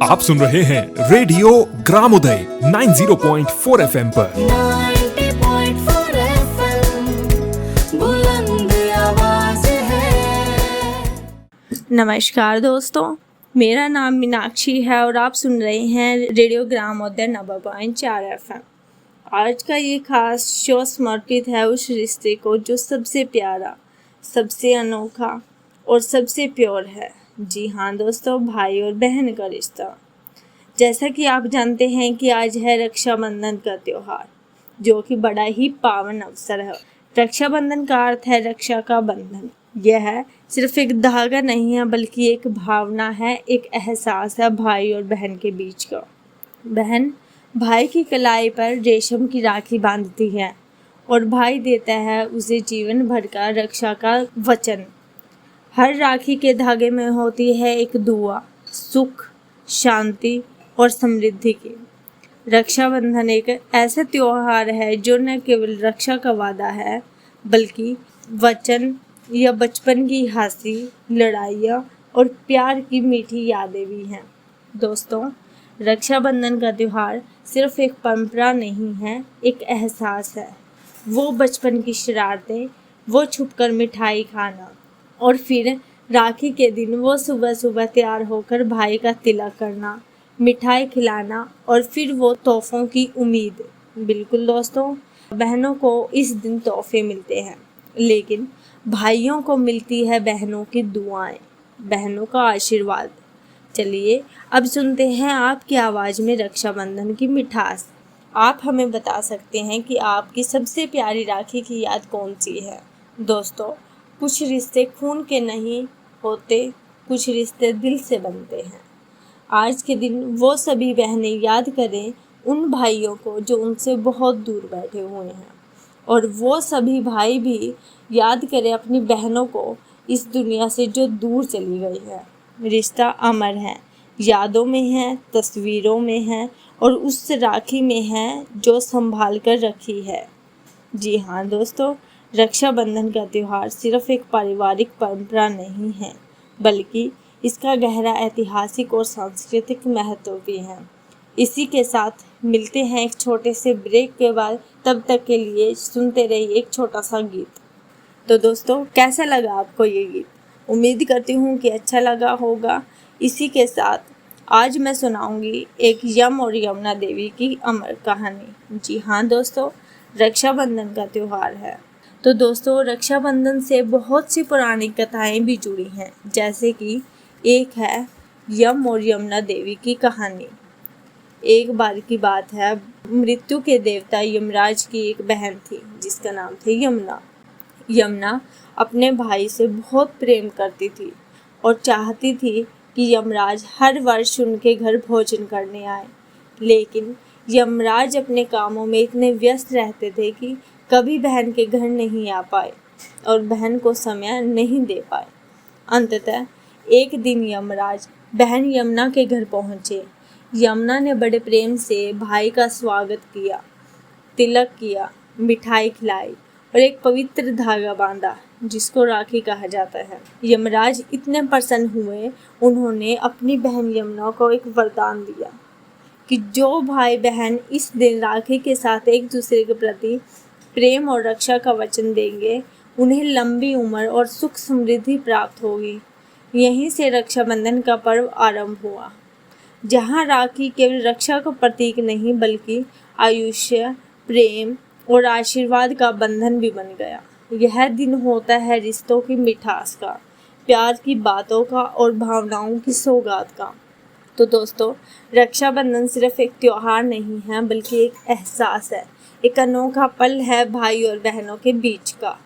आप सुन रहे हैं रेडियो ग्रामोदय 90.4 FM पर। 90.4 FM बुलंद आवाज है। नमस्कार दोस्तों, मेरा नाम मीनाक्षी है और आप सुन रहे हैं रेडियो ग्रामोदय 90.4 FM। आज का ये खास शो समर्पित है उस रिश्ते को जो सबसे प्यारा, सबसे अनोखा और सबसे प्योर है। जी हाँ दोस्तों, भाई और बहन का रिश्ता। जैसा कि आप जानते हैं कि आज है रक्षाबंधन का त्यौहार, जो कि बड़ा ही पावन अवसर है। रक्षाबंधन का अर्थ है रक्षा का बंधन। यह सिर्फ एक धागा नहीं है, बल्कि एक भावना है, एक एहसास है भाई और बहन के बीच का। बहन भाई की कलाई पर रेशम की राखी बांधती है और भाई देता है उसे जीवन भर का रक्षा का वचन। हर राखी के धागे में होती है एक दुआ, सुख, शांति और समृद्धि की। रक्षाबंधन एक ऐसा त्योहार है जो न केवल रक्षा का वादा है, बल्कि वचन या बचपन की हंसी, लड़ाइयाँ और प्यार की मीठी यादें भी हैं। दोस्तों, रक्षाबंधन का त्यौहार सिर्फ एक परंपरा नहीं है, एक एहसास है। वो बचपन की शरारतें, वो छुपकर मिठाई खाना और फिर राखी के दिन वो सुबह सुबह तैयार होकर भाई का तिलक करना, मिठाई खिलाना और फिर वो तोहफों की उम्मीद। बिल्कुल दोस्तों, बहनों को इस दिन तोहफे मिलते हैं, लेकिन भाइयों को मिलती है बहनों की दुआएं, बहनों का आशीर्वाद। चलिए अब सुनते हैं आपकी आवाज़ में रक्षाबंधन की मिठास। आप हमें बता सकते हैं कि आपकी सबसे प्यारी राखी की याद कौन सी है। दोस्तों, कुछ रिश्ते खून के नहीं होते, कुछ रिश्ते दिल से बनते हैं। आज के दिन वो सभी बहनें याद करें उन भाइयों को जो उनसे बहुत दूर बैठे हुए हैं, और वो सभी भाई भी याद करें अपनी बहनों को इस दुनिया से जो दूर चली गई है। रिश्ता अमर है, यादों में है, तस्वीरों में है और उस राखी में है जो संभाल कर रखी है। जी हाँ दोस्तों, रक्षाबंधन का त्यौहार सिर्फ एक पारिवारिक परंपरा नहीं है, बल्कि इसका गहरा ऐतिहासिक और सांस्कृतिक महत्व भी है। इसी के साथ मिलते हैं एक छोटे से ब्रेक के बाद। तब तक के लिए सुनते रहिए एक छोटा सा गीत। तो दोस्तों, कैसा लगा आपको ये गीत? उम्मीद करती हूँ कि अच्छा लगा होगा। इसी के साथ आज मैं सुनाऊंगी एक यम और यमुना देवी की अमर कहानी। जी हाँ दोस्तों, रक्षाबंधन का त्यौहार है। तो दोस्तों, रक्षाबंधन से बहुत सी पुरानी कथाएं भी जुड़ी हैं, जैसे कि एक है यम और यमुना देवी की कहानी। एक बार की बात है, मृत्यु के देवता यमराज की एक बहन थी जिसका नाम था यमुना। यमुना अपने भाई से बहुत प्रेम करती थी और चाहती थी कि यमराज हर वर्ष उनके घर भोजन करने आए, लेकिन यमराज अपने कामों में इतने व्यस्त रहते थे कि कभी बहन के घर नहीं आ पाए और बहन को समय नहीं दे पाए। अंततः एक दिन यमराज बहन यमुना के घर पहुँचे। यमुना ने बड़े प्रेम से भाई का स्वागत किया, तिलक किया, मिठाई खिलाई और एक पवित्र धागा बांधा जिसको राखी कहा जाता है। यमराज इतने प्रसन्न हुए, उन्होंने अपनी बहन यमुना को एक वरदान दिया कि जो भाई बहन इस दिन राखी के साथ एक दूसरे के प्रति प्रेम और रक्षा का वचन देंगे, उन्हें लंबी उम्र और सुख समृद्धि प्राप्त होगी। यहीं से रक्षाबंधन का पर्व आरंभ हुआ, जहाँ राखी केवल रक्षा का प्रतीक नहीं, बल्कि आयुष्य, प्रेम और आशीर्वाद का बंधन भी बन गया। यह दिन होता है रिश्तों की मिठास का, प्यार की बातों का और भावनाओं की सौगात का। तो दोस्तों, रक्षाबंधन सिर्फ एक त्योहार नहीं है, बल्कि एक एहसास है, एक अनोखा पल है भाई और बहनों के बीच का।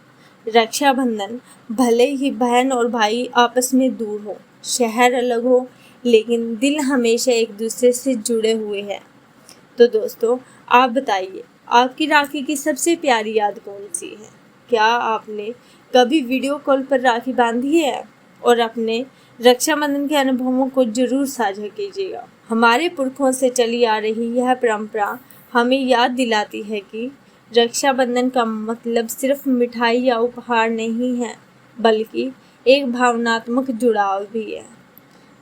रक्षाबंधन भले ही बहन और भाई आपस में दूर हो, शहर अलग हो, लेकिन दिल हमेशा एक दूसरे से जुड़े हुए हैं। तो दोस्तों, आप बताइए, आपकी राखी की सबसे प्यारी याद कौन सी है? क्या आपने कभी वीडियो कॉल पर राखी बांधी है? और अपने रक्षाबंधन के अनुभवों को जरूर साझा कीजिएगा। हमारे पुरखों से चली आ रही यह परंपरा हमें याद दिलाती है कि रक्षाबंधन का मतलब सिर्फ मिठाई या उपहार नहीं है, बल्कि एक भावनात्मक जुड़ाव भी है।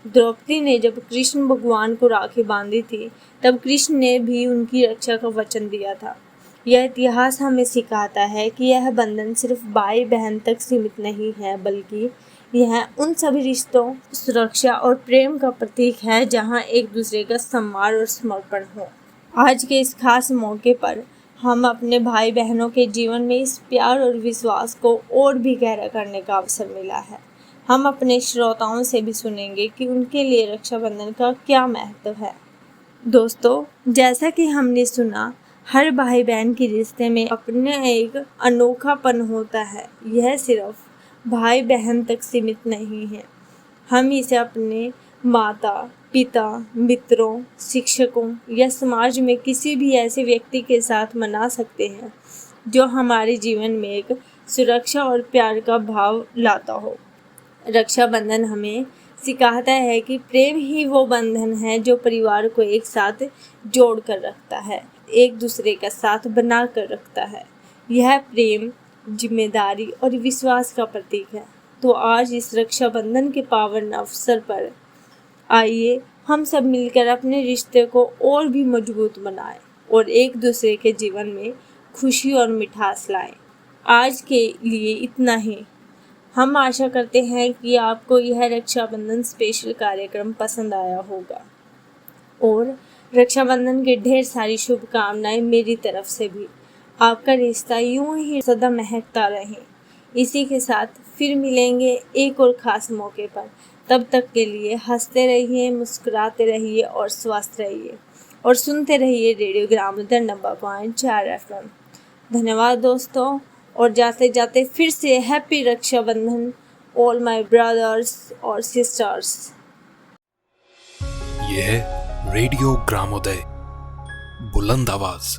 द्रौपदी ने जब कृष्ण भगवान को राखी बांधी थी, तब कृष्ण ने भी उनकी रक्षा का वचन दिया था। यह इतिहास हमें सिखाता है कि यह बंधन सिर्फ भाई बहन तक सीमित नहीं है, बल्कि यह उन सभी रिश्तों, सुरक्षा और प्रेम का प्रतीक है जहां एक दूसरे का सम्मान और समर्पण हो। आज के इस खास मौके पर हम अपने भाई बहनों के जीवन में इस प्यार और विश्वास को और भी गहरा करने का अवसर मिला है। हम अपने श्रोताओं से भी सुनेंगे कि उनके लिए रक्षाबंधन का क्या महत्व है। दोस्तों, जैसा कि हमने सुना, हर भाई बहन के रिश्ते में अपने एक अनोखापन होता है। यह सिर्फ भाई बहन तक सीमित नहीं है। हम इसे अपने माता पिता, मित्रों, शिक्षकों या समाज में किसी भी ऐसे व्यक्ति के साथ मना सकते हैं जो हमारे जीवन में एक सुरक्षा और प्यार का भाव लाता हो। रक्षाबंधन हमें सिखाता है कि प्रेम ही वो बंधन है जो परिवार को एक साथ जोड़ कर रखता है, एक दूसरे का साथ बना कर रखता है। यह प्रेम, जिम्मेदारी और विश्वास का प्रतीक है। तो आज इस रक्षाबंधन के पावन अवसर पर आइए हम सब मिलकर अपने रिश्ते को और भी मजबूत बनाएं और एक दूसरे के जीवन में खुशी और मिठास लाएं। आज के लिए इतना ही। हम आशा करते हैं कि आपको यह रक्षाबंधन स्पेशल कार्यक्रम पसंद आया होगा और रक्षाबंधन की ढेर सारी शुभकामनाएं मेरी तरफ से भी। आपका रिश्ता यूं ही सदा महकता रहे। इसी के साथ फिर मिलेंगे एक और ख़ास मौके पर। तब तक के लिए हंसते रहिए, मुस्कुराते रहिए और स्वस्थ रहिए और सुनते रहिए रेडियो ग्रामोदय 90.4 FM। धन्यवाद दोस्तों, और जाते जाते फिर से happy Rakshabandhan all my brothers और सिस्टर्स। ये है रेडियो ग्रामोदय, बुलंद आवाज।